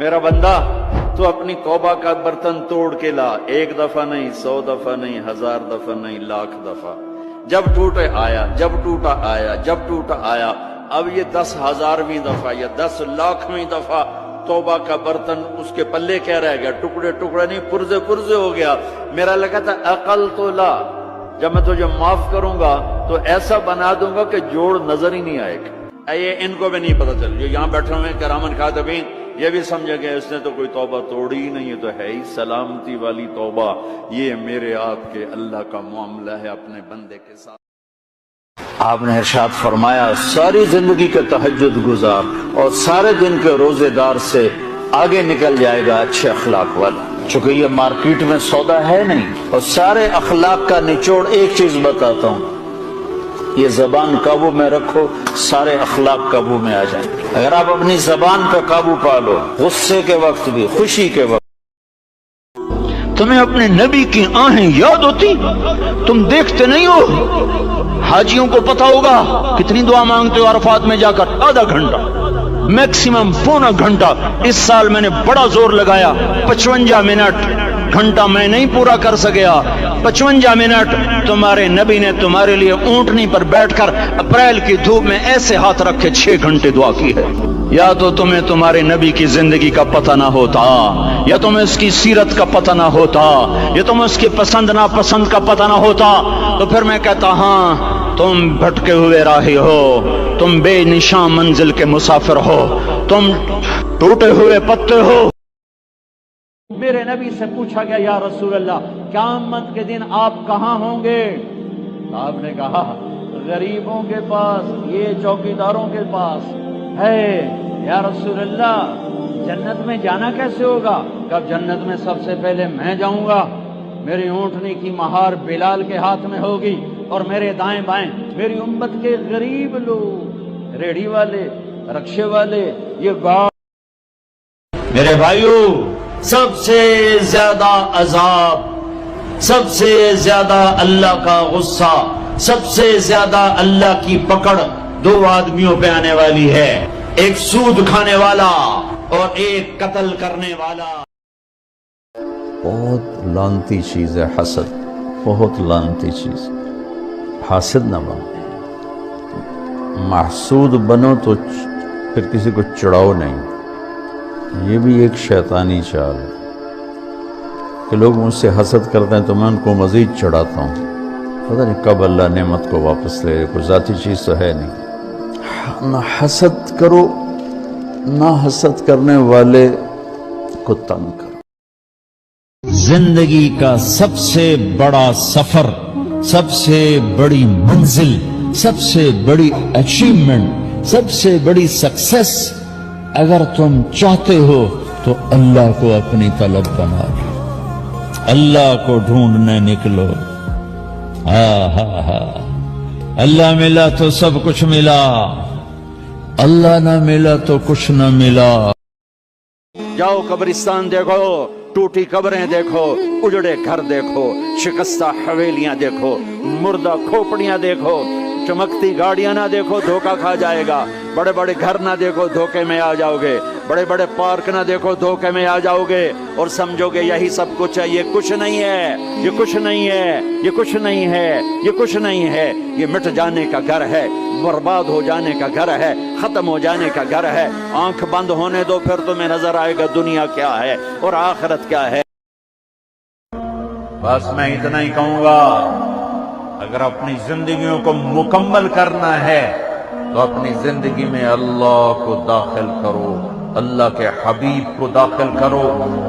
میرا بندہ تو اپنی توبہ کا برتن توڑ کے لا، 1 دفعہ نہیں، 100 دفعہ نہیں، 1000 دفعہ نہیں، 1,00,000 دفعہ۔ جب ٹوٹے آیا، جب ٹوٹا آیا، جب ٹوٹا آیا۔ اب یہ 10,000ویں دفعہ یا 10,00,000ویں دفعہ توبہ کا برتن اس کے پلے کیا رہ گیا؟ ٹکڑے ٹکڑے نہیں، پرزے پرزے ہو گیا۔ میرا لگا تھا عقل تو لا، جب میں تجھے معاف کروں گا تو ایسا بنا دوں گا کہ جوڑ نظر ہی نہیں آئے گا۔ یہ ان کو بھی نہیں پتہ چل، جو یہاں بیٹھے ہوئے کرامن کاتبین، یہ بھی سمجھے گئے اس نے تو کوئی توبہ توڑی ہی نہیں، ہے تو ہے ہی سلامتی والی توبہ۔ یہ میرے آپ کے اللہ کا معاملہ ہے اپنے بندے کے ساتھ۔ آپ نے ارشاد فرمایا ساری زندگی کے تہجد گزار اور سارے دن کے روزے دار سے آگے نکل جائے گا اچھے اخلاق والا۔ چونکہ یہ مارکیٹ میں سودا ہے نہیں، اور سارے اخلاق کا نچوڑ ایک چیز بتاتا ہوں، یہ زبان قابو میں رکھو، سارے اخلاق قابو میں آ جائیں۔ اگر آپ اپنی زبان پہ قابو پا لو، غصے کے وقت بھی، خوشی کے وقت، تمہیں اپنے نبی کی آہیں یاد ہوتی؟ تم دیکھتے نہیں ہو؟ حاجیوں کو پتا ہوگا کتنی دعا مانگتے ہو عرفات میں جا کر؟ آدھا گھنٹہ، میکسیمم پونا گھنٹہ۔ اس سال میں نے بڑا زور لگایا، 55 منٹ، گھنٹہ میں نہیں پورا کر سکیا، 55 منٹ تمہارے نبی نے تمہارے لیے اونٹنی پر بیٹھ کر اپریل کی دھوپ میں ایسے ہاتھ رکھے 6 گھنٹے دعا کی ہے۔ یا تو تمہیں تمہارے نبی کی زندگی کا پتہ نہ ہوتا، یا تمہیں اس کی سیرت کا پتہ نہ ہوتا، یا تمہیں اس کی پسند ناپسند کا پتہ نہ ہوتا، تو پھر میں کہتا ہاں تم بھٹکے ہوئے راہی ہو، تم بے نشان منزل کے مسافر ہو، تم ٹوٹے ہوئے پتے ہو۔ میرے نبی سے پوچھا گیا یا رسول اللہ قیامت کے دن آپ کہاں ہوں گے؟ آپ نے کہا غریبوں کے پاس، یہ چوکیداروں کے پاس ہے۔ یا رسول اللہ جنت میں جانا کیسے ہوگا؟ کب جنت میں سب سے پہلے میں جاؤں گا، میری اونٹنی کی مہار بلال کے ہاتھ میں ہوگی، اور میرے دائیں بائیں میری امت کے غریب لوگ، ریڑھی والے، رکشے والے، یہ گاؤں۔ میرے بھائیو، سب سے زیادہ عذاب، سب سے زیادہ اللہ کا غصہ، سب سے زیادہ اللہ کی پکڑ 2 آدمیوں پہ آنے والی ہے، ایک سود کھانے والا اور ایک قتل کرنے والا۔ بہت لعنتی چیز ہے حسد، بہت لعنتی چیز۔ حاسد نہ بنو، محسود بنو تو پھر کسی کو چڑھاؤ نہیں۔ یہ بھی ایک شیطانی چال ہے کہ لوگ مجھ سے حسد کرتے ہیں تو میں ان کو مزید چڑھاتا ہوں، پتہ نہیں کب اللہ نعمت کو واپس لے، کوئی ذاتی چیز تو ہے نہیں۔ نہ حسد کرو، نہ حسد کرنے والے کو تنگ کرو۔ زندگی کا سب سے بڑا سفر، سب سے بڑی منزل، سب سے بڑی اچیومنٹ، سب سے بڑی سکسیس اگر تم چاہتے ہو تو اللہ کو اپنی طلب بنا لو، اللہ کو ڈھونڈنے نکلو۔ اللہ ملا تو سب کچھ ملا، اللہ نہ ملا تو کچھ نہ ملا۔ جاؤ قبرستان دیکھو، ٹوٹی قبریں دیکھو، اجڑے گھر دیکھو، شکستہ حویلیاں دیکھو، مردہ کھوپڑیاں دیکھو، چمکتی گاڑیاں نہ دیکھو، دھوکہ کھا جائے گا۔ بڑے بڑے گھر نہ دیکھو، دھوکے میں آ جاؤ گے۔ بڑے بڑے پارک نہ دیکھو، دھوکے میں آ جاؤ گے اور سمجھو گے یہی سب کچھ ہے۔ یہ کچھ نہیں ہے، یہ کچھ نہیں ہے، یہ کچھ نہیں ہے، یہ کچھ نہیں ہے۔ یہ مٹ جانے کا گھر ہے، برباد ہو جانے کا گھر ہے، ختم ہو جانے کا گھر ہے۔ آنکھ بند ہونے دو، پھر تمہیں نظر آئے گا دنیا کیا ہے اور آخرت کیا ہے۔ بس میں اتنا ہی کہوں گا، اگر اپنی زندگیوں کو مکمل کرنا ہے تو اپنی زندگی میں اللہ کو داخل کرو، اللہ کے حبیب کو داخل کرو،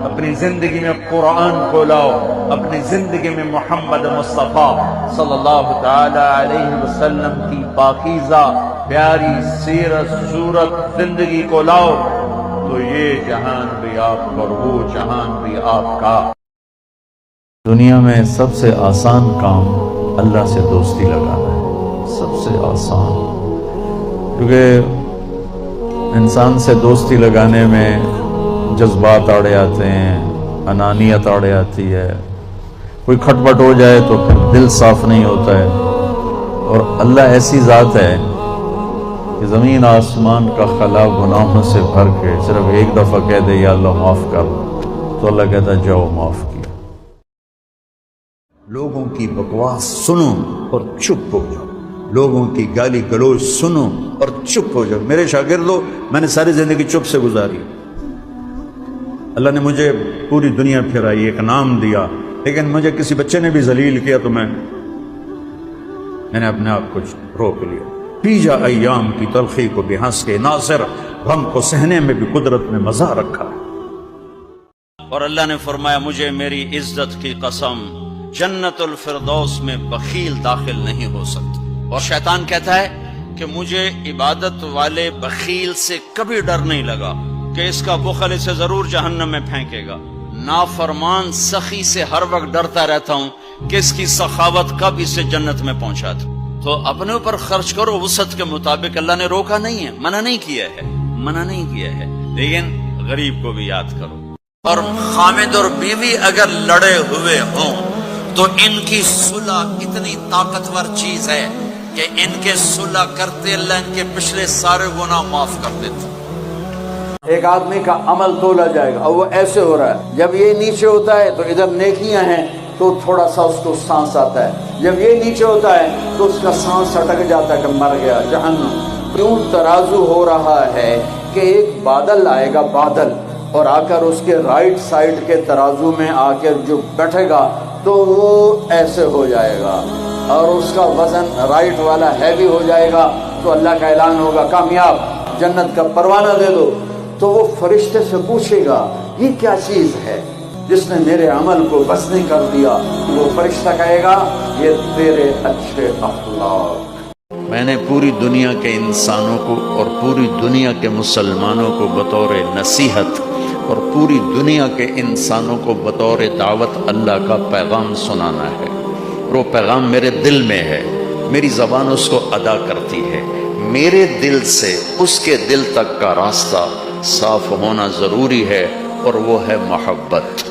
اپنی زندگی میں قرآن کو لاؤ، اپنی زندگی میں محمد مصطفیٰ صلی اللہ تعالی علیہ وسلم کی پاکیزہ پیاری سیرت صورت زندگی کو لاؤ، تو یہ جہان بھی آپ کا اور وہ جہان بھی آپ کا۔ دنیا میں سب سے آسان کام اللہ سے دوستی لگانا ہے، سب سے آسان، کیونکہ انسان سے دوستی لگانے میں جذبات آڑے آتے ہیں، انانیت آڑے آتی ہے، کوئی کھٹ پٹ ہو جائے تو پھر دل صاف نہیں ہوتا ہے۔ اور اللہ ایسی ذات ہے کہ زمین آسمان کا خلا گناہوں سے بھر کے صرف ایک دفعہ کہہ دے یا اللہ معاف کر، تو اللہ کہتا ہے جاؤ معاف کیا۔ لوگوں کی بکواس سنو اور چپ ہو جاؤ، لوگوں کی گالی گلوچ سنو اور چپ ہو جاؤ۔ میرے شاگردوں، میں نے ساری زندگی چپ سے گزاری، اللہ نے مجھے پوری دنیا پھرائی، ایک نام دیا، لیکن مجھے کسی بچے نے بھی ذلیل کیا تو میں نے اپنے آپ کو روک لیا۔ پی جا ایام کی تلخی کو بھی ہنس کے، ناصر غم کو سہنے میں بھی قدرت نے مزہ رکھا۔ اور اللہ نے فرمایا مجھے میری عزت کی قسم، جنت الفردوس میں بخیل داخل نہیں ہو سکتا۔ اور شیطان کہتا ہے کہ مجھے عبادت والے بخیل سے کبھی ڈر نہیں لگا کہ اس کا بخل اسے ضرور جہنم میں پھینکے گا۔ نافرمان سخی سے ہر وقت ڈرتا رہتا ہوں کہ اس کی سخاوت کب اسے جنت میں پہنچا دے۔ تو اپنے اوپر خرچ کرو وسعت کے مطابق، اللہ نے روکا نہیں ہے، منع نہیں کیا ہے، منع نہیں کیا ہے، لیکن غریب کو بھی یاد کرو۔ اور خامد اور بیوی اگر لڑے ہوئے ہوں تو ان کی صلح اتنی طاقتور چیز ہے کہ ان کے صلح کرتے اللہ ان کے پچھلے سارے گناہ معاف کر دیتے۔ ایک آدمی کا عمل تولا جائے گا اور وہ ایسے ہو رہا ہے، جب یہ نیچے ہوتا ہے تو ادھر نیکیاں ہیں تو تھوڑا سا اس کو سانس آتا ہے، جب یہ نیچے ہوتا ہے تو اس کا سانس اٹک جاتا ہے کہ مر گیا جہنم۔ کیوں ترازو ہو رہا ہے کہ ایک بادل آئے گا، بادل، اور آ کر اس کے رائٹ سائڈ کے ترازو میں آ کر جو بیٹھے گا تو وہ ایسے ہو جائے گا اور اس کا وزن رائٹ والا ہیوی ہو جائے گا، تو اللہ کا اعلان ہوگا کامیاب، جنت کا پروانہ دے دو۔ تو وہ فرشتے سے پوچھے گا یہ کیا چیز ہے جس نے میرے عمل کو بس نہیں کر دیا؟ وہ فرشتہ کہے گا یہ تیرے اچھے اخلاق۔ میں نے پوری دنیا کے انسانوں کو اور پوری دنیا کے مسلمانوں کو بطور نصیحت اور پوری دنیا کے انسانوں کو بطور دعوت اللہ کا پیغام سنانا ہے، اور وہ پیغام میرے دل میں ہے، میری زبان اس کو ادا کرتی ہے، میرے دل سے اس کے دل تک کا راستہ صاف ہونا ضروری ہے، اور وہ ہے محبت۔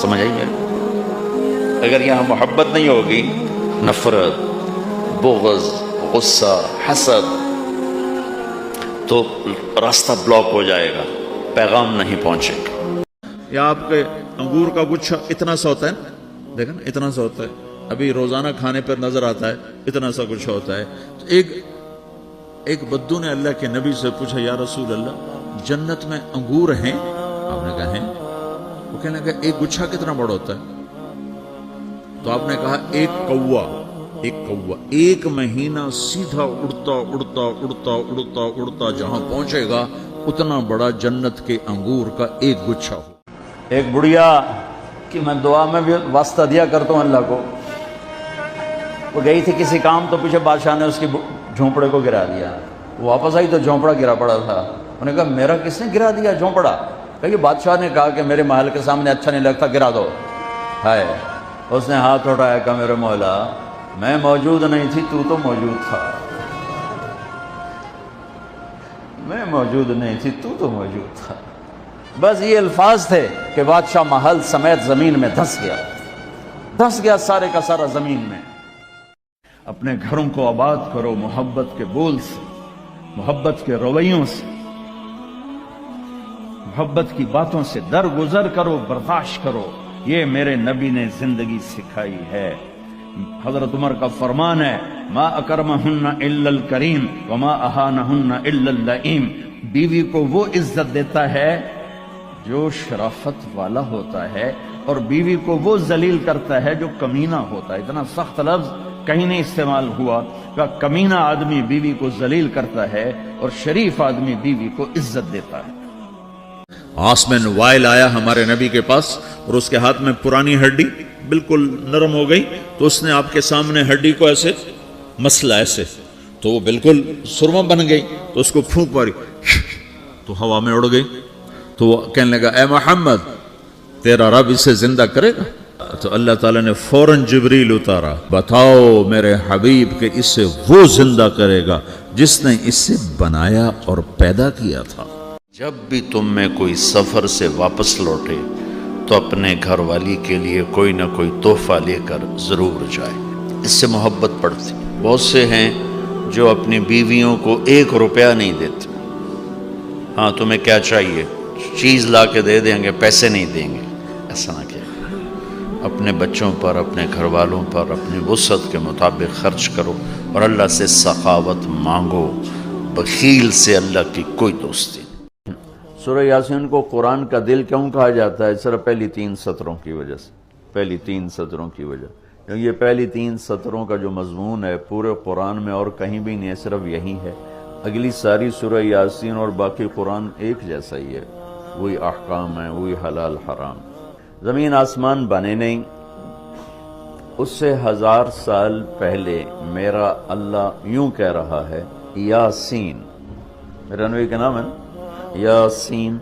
سمجھ آئی میرے؟ اگر یہاں محبت نہیں ہوگی، نفرت، بغض، غصہ، حسد، تو راستہ بلاک ہو جائے گا، پیغام نہیں پہنچے گا۔ یا آپ کے انگور کا گچھا اتنا سا ہوتا ہے نا، دیکھیں نا اتنا سا ہوتا ہے، ابھی روزانہ کھانے پر نظر آتا ہے اتنا سا گچھا ہوتا ہے۔ تو ایک بدو نے اللہ کے نبی سے پوچھا یا رسول اللہ جنت میں انگور ہیں؟ آپ نے کہا ہیں۔ وہ کہنے لگا ایک گچھا کتنا بڑا ہوتا ہے؟ تو آپ نے کہا ایک کوا ایک مہینہ سیدھا اڑتا اڑتا اڑتا اڑتا اڑتا جہاں پہنچے گا اتنا بڑا جنت کے انگور کا ایک گچھا ہو۔ ایک بڑھیا کہ میں دعا میں بھی واسطہ دیا کرتا ہوں اللہ کو، وہ گئی تھی کسی کام تو پیچھے بادشاہ نے اس کی جھونپڑے کو گرا دیا، وہ واپس آئی تو جھونپڑا گرا پڑا تھا۔ انہوں نے کہا میرا کس نے گرا دیا جھونپڑا؟ کہ بادشاہ نے کہا کہ میرے محل کے سامنے اچھا نہیں لگتا، گرا دو۔ ہے اس نے ہاتھ اٹھایا کہ میرے مولا میں موجود نہیں تھی، تو موجود تھا، میں موجود نہیں تھی، تو موجود تھا۔ بس یہ الفاظ تھے کہ بادشاہ محل سمیت زمین میں دھس گیا سارے کا سارا زمین میں۔ اپنے گھروں کو آباد کرو محبت کے بول سے، محبت کے رویوں سے، محبت کی باتوں سے درگزر کرو، برداشت کرو۔ یہ میرے نبی نے زندگی سکھائی ہے۔ حضرت عمر کا فرمان ہے ما اکرمہن الا الکریم وما اہانہن الا اللئیم۔ بیوی کو وہ عزت دیتا ہے جو شرافت والا ہوتا ہے، اور بیوی کو وہ ذلیل کرتا ہے جو کمینہ ہوتا ہے۔ اتنا سخت لفظ کہیں نہیں استعمال ہوا کہ کمینہ آدمی بیوی کو ذلیل کرتا ہے اور شریف آدمی بیوی کو عزت دیتا ہے۔ عاص بن وائل آیا ہمارے نبی کے پاس اور اس کے ہاتھ میں پرانی ہڈی بالکل نرم ہو گئی، تو اس نے آپ کے سامنے ہڈی کو ایسے مسلا ایسے، تو وہ بالکل سرما بن گئی، تو اس کو پھونک ماری تو ہوا میں اڑ گئی۔ تو وہ کہنے لگا اے محمد تیرا رب اسے زندہ کرے گا؟ تو اللہ تعالیٰ نے فوراً جبریل اتارا، بتاؤ میرے حبیب کہ اسے وہ زندہ کرے گا جس نے اسے بنایا اور پیدا کیا تھا۔ جب بھی تم میں کوئی سفر سے واپس لوٹے تو اپنے گھر والی کے لیے کوئی نہ کوئی تحفہ لے کر ضرور جائے، اس سے محبت بڑھتی۔ بہت سے ہیں جو اپنی بیویوں کو 1 روپیہ نہیں دیتے. ہاں تمہیں کیا چاہیے, چیز لا کے دے دیں گے, پیسے نہیں دیں گے. ایسا نہ کیا, اپنے بچوں پر, اپنے گھر والوں پر اپنی وسعت کے مطابق خرچ کرو اور اللہ سے سخاوت مانگو. بخیل سے اللہ کی کوئی دوستی نہیں. سورہ یاسین کو قرآن کا دل کیوں کہا جاتا ہے؟ صرف پہلی 3 سطروں کی وجہ سے. پہلی 3 سطروں کی وجہ, یہ پہلی 3 سطروں کا جو مضمون ہے پورے قرآن میں اور کہیں بھی نہیں ہے, صرف یہی ہے. اگلی ساری سورہ یاسین اور باقی قرآن ایک جیسا ہی ہے, وہی احکام ہیں, وہی حلال حرام. زمین آسمان بنے نہیں, اس سے 1000 سال پہلے میرا اللہ یوں کہہ رہا ہے یاسین, میرا نبی کا نام ہے یاسین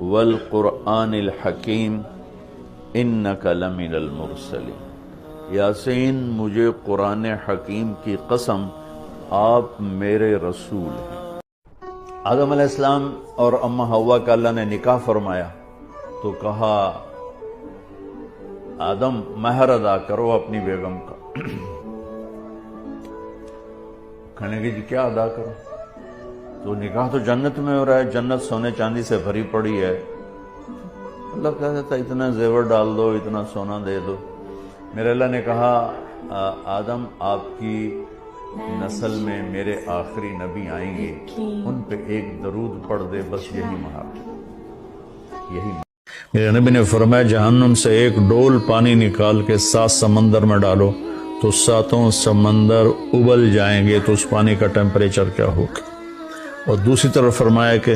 والقرآن الحکیم انک لمن المرسلین. یاسین مجھے قرآن حکیم کی قسم, آپ میرے رسول ہیں. آدم علیہ السلام اور اماں حوا کا اللہ نے نکاح فرمایا تو کہا آدم مہر ادا کرو اپنی بیگم کا. کہنے کی جی کیا ادا کرو؟ تو نکاح تو جنت میں ہو رہا ہے, جنت سونے چاندی سے بھری پڑی ہے. اللہ کہتا تھا اتنا زیور ڈال دو, اتنا سونا دے دو. میرے اللہ نے کہا آدم آپ کی نسل میں میرے آخری نبی آئیں گے, ان پہ ایک درود پڑھ دے, بس یہی مہار, یہی. میرے نبی نے فرمایا جہنم سے ایک ڈول پانی نکال کے 7 سمندر میں ڈالو تو 7 سمندر ابل جائیں گے, تو اس پانی کا ٹیمپریچر کیا ہوگا. اور دوسری طرف فرمایا کہ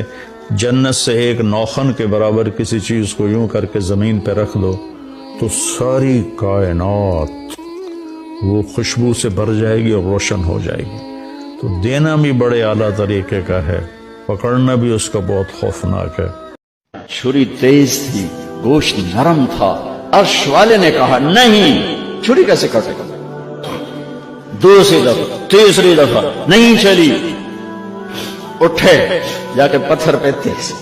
جنت سے ایک نوخن کے برابر کسی چیز کو یوں کر کے زمین پہ رکھ دو تو ساری کائنات وہ خوشبو سے بھر جائے گی اور روشن ہو جائے گی. تو دینا بھی بڑے اعلیٰ طریقے کا ہے, پکڑنا بھی اس کا بہت خوفناک ہے. چھری تیز تھی, گوشت نرم تھا. عرش والے نے کہا نہیں, چھری کیسے کٹے گا. دوسری دفعہ, تیسری دفعہ نہیں چلی, اٹھے جا کے پتھر پہ تیز.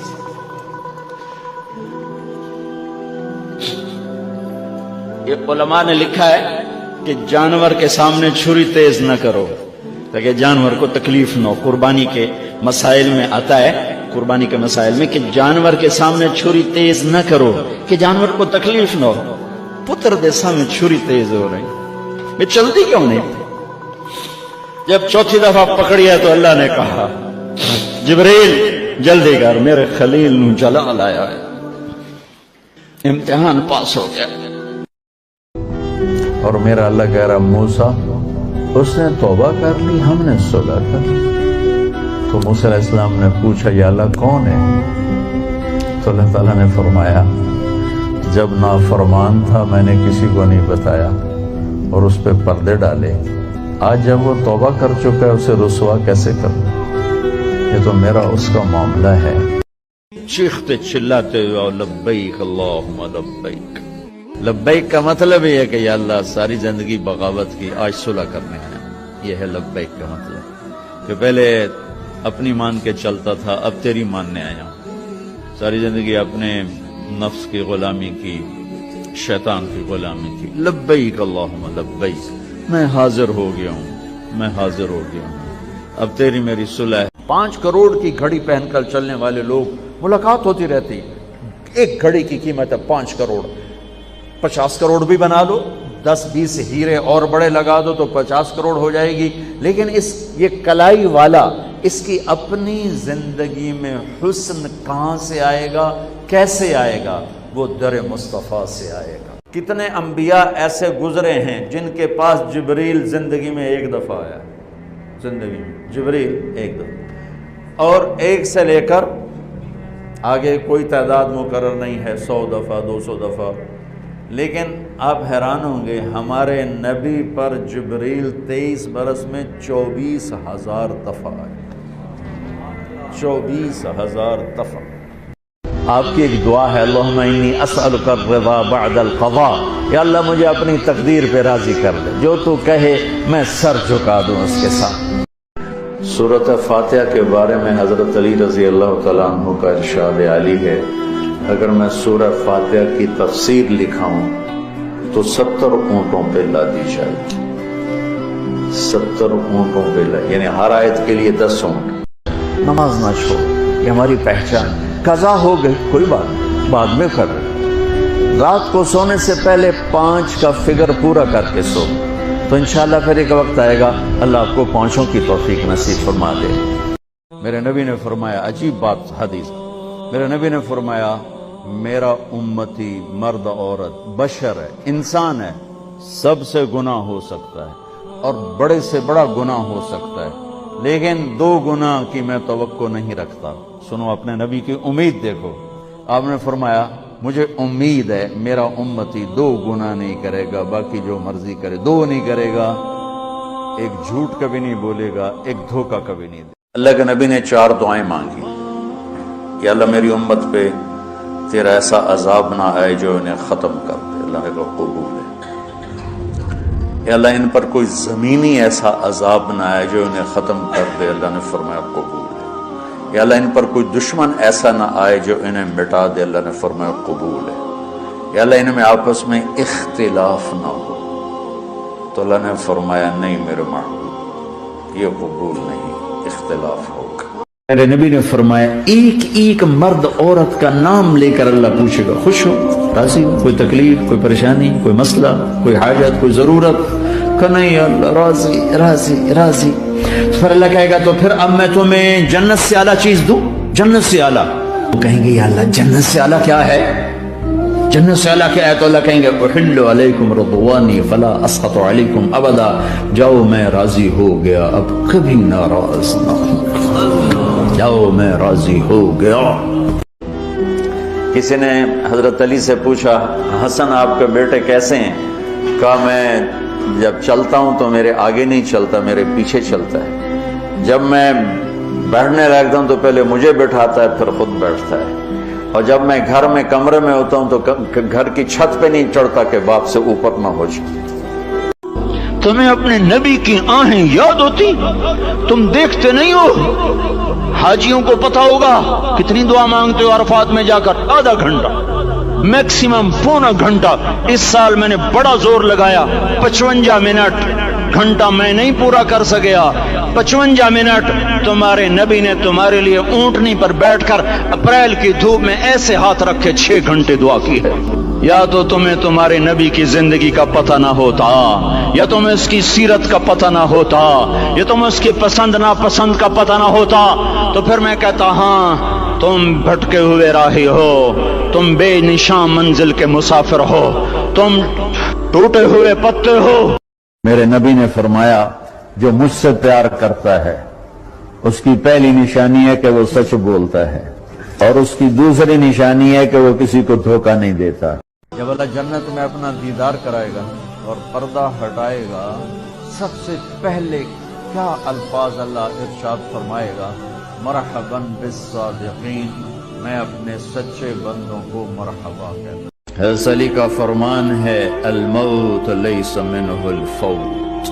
یہ علماء نے لکھا ہے کہ جانور کے سامنے چھری تیز نہ کرو تاکہ جانور کو تکلیف نہ ہو. قربانی کے مسائل میں آتا ہے, قربانی کے مسائل میں, کہ جانور کے سامنے چھری تیز نہ کرو کہ جانور کو تکلیف نہ ہو. پتر دے سامنے چھری تیز ہو رہی, میں چلتی کیوں نہیں؟ جب چوتھی دفعہ پکڑیا تو اللہ نے کہا جبریل جلدی کر, میرے خلیل نو جلا لایا ہے. امتحان پاس ہو گیا. اور میرا اللہ کہہ رہا موسیٰ اس نے توبہ کر لی, ہم نے صلح کر لی. تو موسیٰ علیہ السلام نے پوچھا یا اللہ کون ہے؟ تو اللہ تعالیٰ نے فرمایا جب نافرمان تھا میں نے کسی کو نہیں بتایا اور اس پہ پردے ڈالے, آج جب وہ توبہ کر چکا ہے اسے رسوا کیسے کروں؟ یہ تو میرا اس کا معاملہ ہے. چیختے چلاتے ہوئے لبیک اللہم لبیک. لبیک کا مطلب یہ ہے کہ یا اللہ ساری زندگی بغاوت کی, آج صلح کرنے آیا. یہ ہے لبیک کا مطلب, کہ پہلے اپنی مان کے چلتا تھا, اب تیری ماننے آیا ہوں. ساری زندگی اپنے نفس کی غلامی کی, شیطان کی غلامی کی. لبیک اللہم لبیک, میں حاضر ہو گیا ہوں, میں حاضر ہو گیا ہوں, اب تیری میری صلح ہے. 5 کروڑ کی گھڑی پہن کر چلنے والے لوگ, ملاقات ہوتی رہتی, ایک گھڑی کی قیمت ہے 5 کروڑ. 50 کروڑ بھی بنا لو, 10-20 ہیرے اور بڑے لگا دو تو 50 کروڑ ہو جائے گی. لیکن یہ کلائی والا, اس کی اپنی زندگی میں حسن کہاں سے آئے گا, کیسے آئے گا؟ وہ در مصطفیٰ سے آئے گا. کتنے انبیاء ایسے گزرے ہیں جن کے پاس جبریل زندگی میں 1 دفعہ آیا, زندگی میں جبریل 1 دفعہ, اور 1 سے لے کر آگے کوئی تعداد مقرر نہیں ہے, 100 دفعہ 200 دفعہ. لیکن آپ حیران ہوں گے ہمارے نبی پر جبریل 23 برس میں 24,000 دفعہ آئے. 24,000 دفعہ. آپ کی ایک دعا ہے اللہم انی اسألک الرضا بعد القضاء, یا اللہ مجھے اپنی تقدیر پہ راضی کر دے, جو تو کہے میں سر جھکا دوں اس کے ساتھ. سورۃ فاتحہ کے بارے میں حضرت علی رضی اللہ تعالیٰ عنہ کا ارشاد عالی ہے, اگر میں سورہ فاتحہ کی تفسیر لکھاؤں تو 70 اونٹوں پہ لادی جائے گی. 70 اونٹوں پہ لائے، یعنی ہر آیت کے لیے 10 اونٹ۔ نماز نہ چھوڑ، یہ ہماری پہچان۔ قضا ہو گئی کوئی بات نہیں، بعد میں کر رہے، رات کو سونے سے پہلے 5 کا فگر پورا کر کے سو، تو انشاءاللہ پھر ایک وقت آئے گا اللہ آپ کو 5 کی توفیق نصیب فرما دے۔ میرے نبی نے فرمایا، عجیب بات حدیث، میرے نبی نے فرمایا میرا امتی مرد عورت بشر ہے، انسان ہے، سب سے گناہ ہو سکتا ہے اور بڑے سے بڑا گناہ ہو سکتا ہے، لیکن 2 گناہ کی میں توقع نہیں رکھتا۔ سنو اپنے نبی کی امید دیکھو، آپ نے فرمایا مجھے امید ہے میرا امتی 2 گناہ نہیں کرے گا، باقی جو مرضی کرے 2 نہیں کرے گا، ایک جھوٹ کبھی نہیں بولے گا، ایک دھوکہ کبھی نہیں دے۔ اللہ کے نبی نے 4 دعائیں مانگی کہ اللہ میری امت پہ تیرا ایسا عذاب نہ آئے جو انہیں ختم کر دے۔ اللہ نے کہا قبول ہے۔ یا اللہ ان پر کوئی زمینی ایسا عذاب نہ آئے جو انہیں ختم کر دے۔ اللہ نے فرمایا قبول ہے۔ یا اللہ ان پر کوئی دشمن ایسا نہ آئے جو انہیں مٹا دے۔ اللہ نے فرمایا قبول ہے۔ یا اللہ ان میں آپس میں اختلاف نہ ہو۔ تو اللہ نے فرمایا نہیں میرے محبوب، یہ قبول نہیں، اختلاف ہوگا۔ میرے نبی نے فرمایا ایک ایک مرد عورت کا نام لے کر اللہ پوچھے گا، خوش ہو، راضی ہو، کوئی تکلیف، کوئی پریشانی، کوئی مسئلہ، کوئی حاجت، کوئی ضرورت؟ کہ نہیں اللہ راضی راضی راضی۔ پھر اللہ کہے گا تو پھر اب میں تمہیں جنت سے اعلیٰ چیز دوں، جنت سے اعلیٰ۔ وہ کہیں گے یا اللہ جنت سے اعلیٰ کیا ہے؟ جنت سے اعلیٰ کیا ہے؟ تو اللہ کہیں گے احل علیکم رضوانی فلا اسخط علیکم ابدا، جاؤ میں راضی ہو گیا اب کبھی ناراض نہ ہوں، جاؤ میں راضی ہو گیا۔ کسی نے حضرت علی سے پوچھا حسن آپ کے بیٹے کیسے ہیں؟ کہا میں جب چلتا ہوں تو میرے آگے نہیں چلتا، میرے پیچھے چلتا ہے، جب میں بیٹھنے لگتا ہوں تو پہلے مجھے بٹھاتا ہے پھر خود بیٹھتا ہے، اور جب میں گھر میں کمرے میں ہوتا ہوں تو گھر کی چھت پہ نہیں چڑھتا کہ باپ سے اوپر نہ ہو جائے۔ تمہیں اپنے نبی کی آہیں یاد ہوتی؟ تم دیکھتے نہیں ہو؟ حاجیوں کو پتا ہوگا کتنی دعا مانگتے ہو عرفات میں جا کر؟ آدھا گھنٹہ، میکسیمم پونا گھنٹہ۔ اس سال میں نے بڑا زور لگایا، 55 منٹ، گھنٹہ میں نہیں پورا کر سکیا، 55 منٹ تمہارے نبی نے تمہارے لیے اونٹنی پر بیٹھ کر اپریل کی دھوپ میں ایسے ہاتھ رکھے 6 گھنٹے دعا کی ہے۔ یا تو تمہیں تمہارے نبی کی زندگی کا پتہ نہ ہوتا، یا تمہیں اس کی سیرت کا پتہ نہ ہوتا، یا تمہیں اس کی پسند ناپسند کا پتہ نہ ہوتا، تو پھر میں کہتا ہاں تم بھٹکے ہوئے راہی ہو، تم بے نشان منزل کے مسافر ہو، تم ٹوٹے ہوئے پتے ہو۔ میرے نبی نے فرمایا جو مجھ سے پیار کرتا ہے اس کی پہلی نشانی ہے کہ وہ سچ بولتا ہے، اور اس کی دوسری نشانی ہے کہ وہ کسی کو دھوکہ نہیں دیتا۔ جب اللہ جنت میں اپنا دیدار کرائے گا اور پردہ ہٹائے گا، سب سے پہلے کیا الفاظ اللہ ارشاد فرمائے گا؟ مرحباً بالصادقین، میں اپنے سچے بندوں کو مرحبا کہتا ہوں۔ حضرت علی کا فرمان ہے الموت لیس منہ الفوت،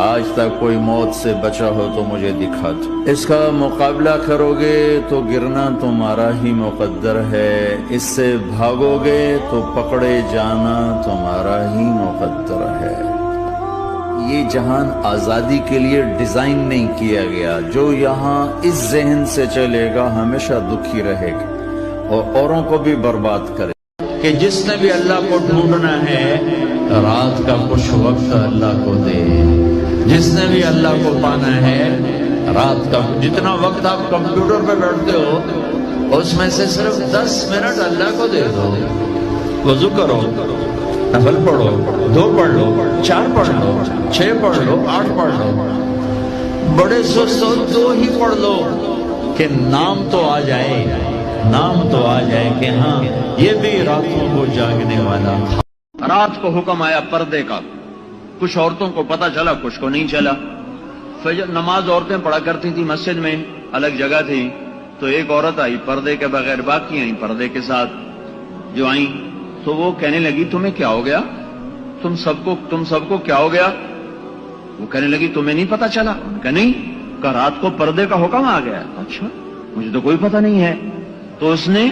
آج تک کوئی موت سے بچا ہو تو مجھے دکھا دو۔ اس کا مقابلہ کرو گے تو گرنا تمہارا ہی مقدر ہے، اس سے بھاگو گے تو پکڑے جانا تمہارا ہی مقدر ہے۔ یہ جہان آزادی کے لیے ڈیزائن نہیں کیا گیا، جو یہاں اس ذہن سے چلے گا ہمیشہ دکھی رہے گا اور اوروں کو بھی برباد کرے گا۔ کہ جس نے بھی اللہ کو ڈھونڈنا ہے رات کا کچھ وقت اللہ کو دے، جس نے بھی اللہ کو پانا ہے رات کا جتنا وقت آپ کمپیوٹر پہ بیٹھتے ہو اس میں سے صرف 10 منٹ اللہ کو دے دو۔ وضو کرو، نفل پڑھو، 2 پڑھ لو، 4 پڑھ لو، 6 پڑھ لو، 8 پڑھ لو، بڑے سست ہو 2 ہی پڑھ لو کہ نام تو آ جائے، نام تو آ جائے کہ ہاں یہ بھی راتوں کو جاگنے والا تھا۔ رات کو حکم آیا پردے کا، کچھ عورتوں کو پتہ چلا کچھ کو نہیں چلا۔ فجر نماز عورتیں پڑھا کرتی تھی مسجد میں، الگ جگہ تھی، تو ایک عورت آئی پردے کے بغیر، باقی آئیں پردے کے ساتھ۔ جو آئیں تو وہ کہنے لگی تمہیں کیا ہو گیا، تم سب کو کیا ہو گیا؟ وہ کہنے لگی تمہیں نہیں پتہ چلا؟ کہ نہیں، کہ رات کو پردے کا حکم آ گیا۔ اچھا مجھے تو کوئی پتہ نہیں ہے۔ تو اس نے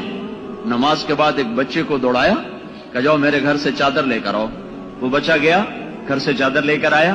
نماز کے بعد ایک بچے کو دوڑایا کہ جاؤ میرے گھر سے چادر لے کر آؤ۔ وہ بچہ گیا، گھر سے چادر لے کر آیا،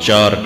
4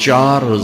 4